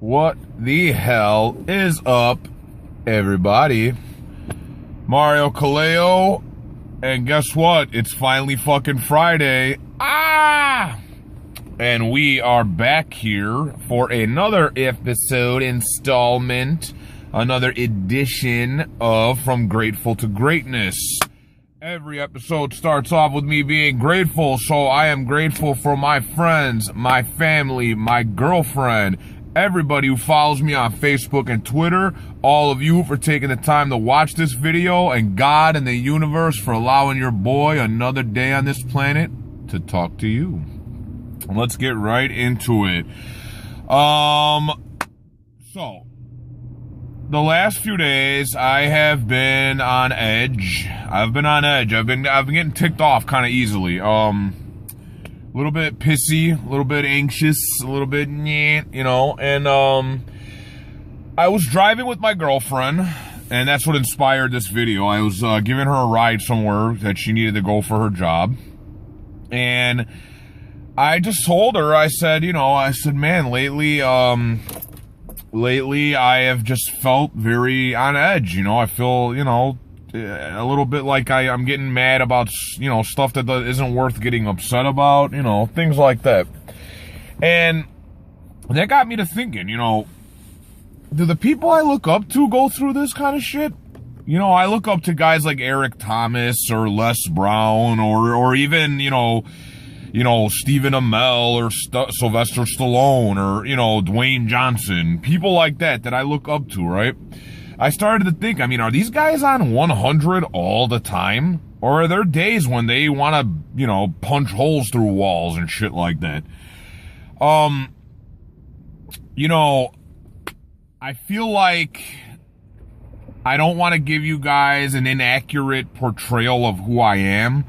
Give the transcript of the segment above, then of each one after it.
What the hell is up, everybody? Mario Kaleo, and guess what? It's finally fucking Friday. And we are back here for another episode, installment, another edition of From Grateful to Greatness. Every episode starts off with me being grateful, so I am grateful for my friends, my family, my girlfriend, everybody who follows me on Facebook and Twitter, all of you for taking the time to watch this video, and God and the universe for allowing your boy another day on this planet to talk to you. Let's get right into it. So, the last few days I have been on edge. I've been getting ticked off kind of easily. A little bit pissy, a little bit anxious, a little bit and I was driving with my girlfriend, and that's what inspired this video. I was giving her a ride somewhere that she needed to go for her job, and I just told her, I said, man, lately I have just felt very on edge. I feel, a little bit like I'm getting mad about, stuff that isn't worth getting upset about, things like that. And that got me to thinking, do the people I look up to go through this kind of shit? I look up to guys like Eric Thomas or Les Brown or even, Stephen Amell or Sylvester Stallone or, Dwayne Johnson, people like that I look up to, right? I started to think, are these guys on 100 all the time? Or are there days when they want to, punch holes through walls and shit like that? I feel like I don't want to give you guys an inaccurate portrayal of who I am.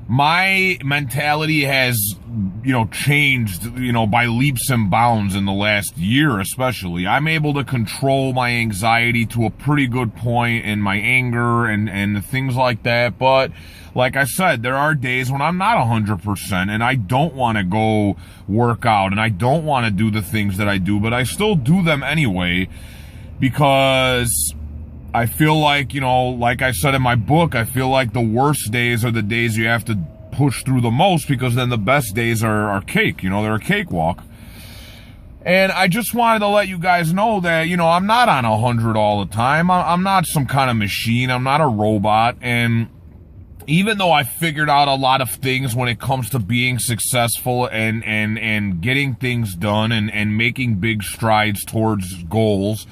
My mentality has, changed, by leaps and bounds in the last year especially. I'm able to control my anxiety to a pretty good point, and my anger and things like that. But like I said, there are days when I'm not 100% and I don't want to go work out and I don't want to do the things that I do, but I still do them anyway because I feel like, like I said in my book, I feel like the worst days are the days you have to push through the most, because then the best days are cake, they're a cakewalk. And I just wanted to let you guys know that, I'm not on 100 all the time. I'm not some kind of machine. I'm not a robot. And even though I figured out a lot of things when it comes to being successful and getting things done and making big strides towards goals,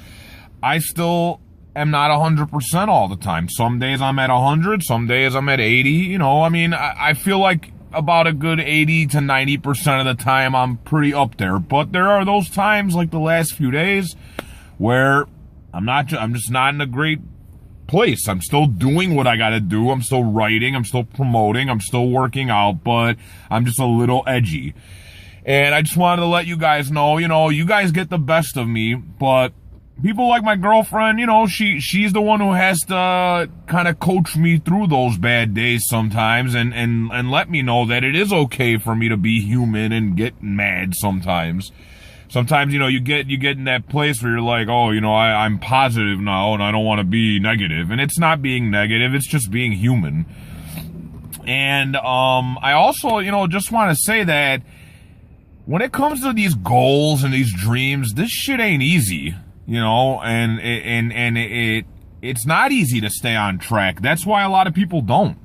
I still am not 100% all the time. Some days I'm at 100, some days I'm at 80, I feel like about a good 80 to 90% of the time I'm pretty up there. But there are those times, like the last few days, where I'm just not in a great place. I'm still doing what I gotta do. I'm still writing, I'm still promoting, I'm still working out, but I'm just a little edgy. And I just wanted to let you guys know, you guys get the best of me, but people like my girlfriend, she's the one who has to kind of coach me through those bad days sometimes and let me know that it is okay for me to be human and get mad sometimes. Sometimes, you get in that place where you're like, oh, I'm positive now and I don't want to be negative. And it's not being negative, it's just being human. And I also, just want to say that when it comes to these goals and these dreams, this shit ain't easy. It's not easy to stay on track. That's why a lot of people don't.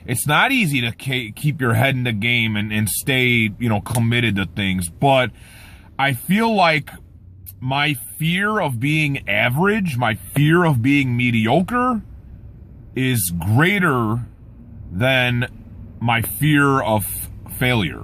It's not easy to keep your head in the game and stay, committed to things. But I feel like my fear of being average, my fear of being mediocre is greater than my fear of failure.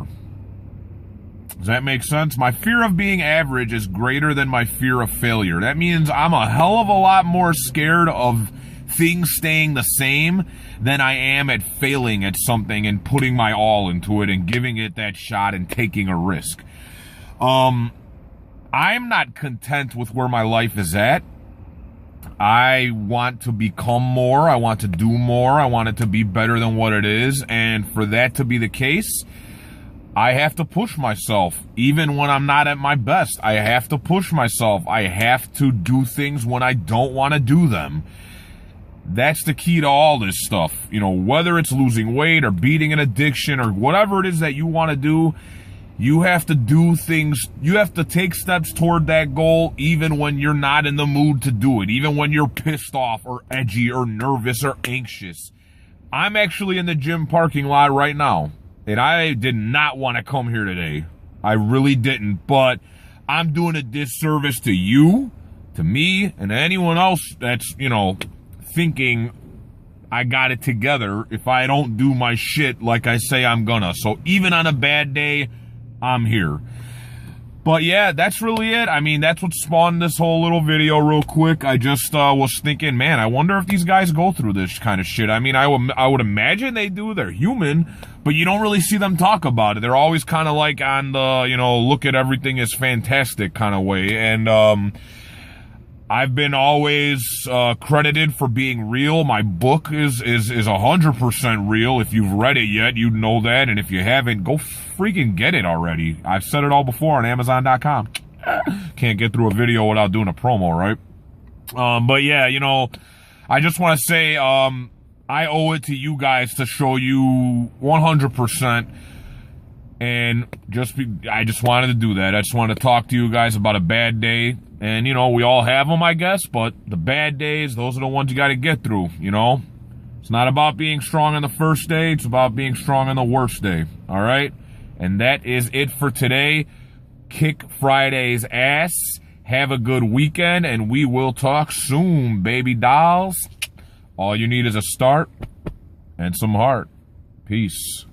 Does that make sense? My fear of being average is greater than my fear of failure. That means I'm a hell of a lot more scared of things staying the same than I am at failing at something and putting my all into it and giving it that shot and taking a risk. I'm not content with where my life is at. I want to become more. I want to do more. I want it to be better than what it is. And for that to be the case, I have to push myself. Even when I'm not at my best, I have to push myself. I have to do things when I don't want to do them. That's the key to all this stuff. You know, whether it's losing weight or beating an addiction or whatever it is that you want to do, you have to do things, you have to take steps toward that goal even when you're not in the mood to do it, even when you're pissed off or edgy or nervous or anxious. I'm actually in the gym parking lot right now, and I did not want to come here today. I really didn't, but I'm doing a disservice to you, to me, and to anyone else that's, you know, thinking I got it together if I don't do my shit like I say I'm gonna. So even on a bad day, I'm here. But yeah, that's really it. I mean, that's what spawned this whole little video real quick. I just was thinking, man, I wonder if these guys go through this kind of shit. I mean, I would imagine they do. They're human, but you don't really see them talk about it. They're always kind of like on the, you know, look at everything as fantastic kind of way. And I've been always credited for being real. My book is 100% real. If you've read it yet, you know that. And if you haven't, go freaking get it already. I've said it all before on Amazon.com. Can't get through a video without doing a promo, right? But yeah, you know, I just want to say I owe it to you guys to show you 100%. And I just wanted to do that. I just wanted to talk to you guys about a bad day. And, you know, we all have them, I guess, but the bad days, those are the ones you got to get through, you know? It's not about being strong on the first day. It's about being strong on the worst day, all right? And that is it for today. Kick Friday's ass. Have a good weekend, and we will talk soon, baby dolls. All you need is a start and some heart. Peace.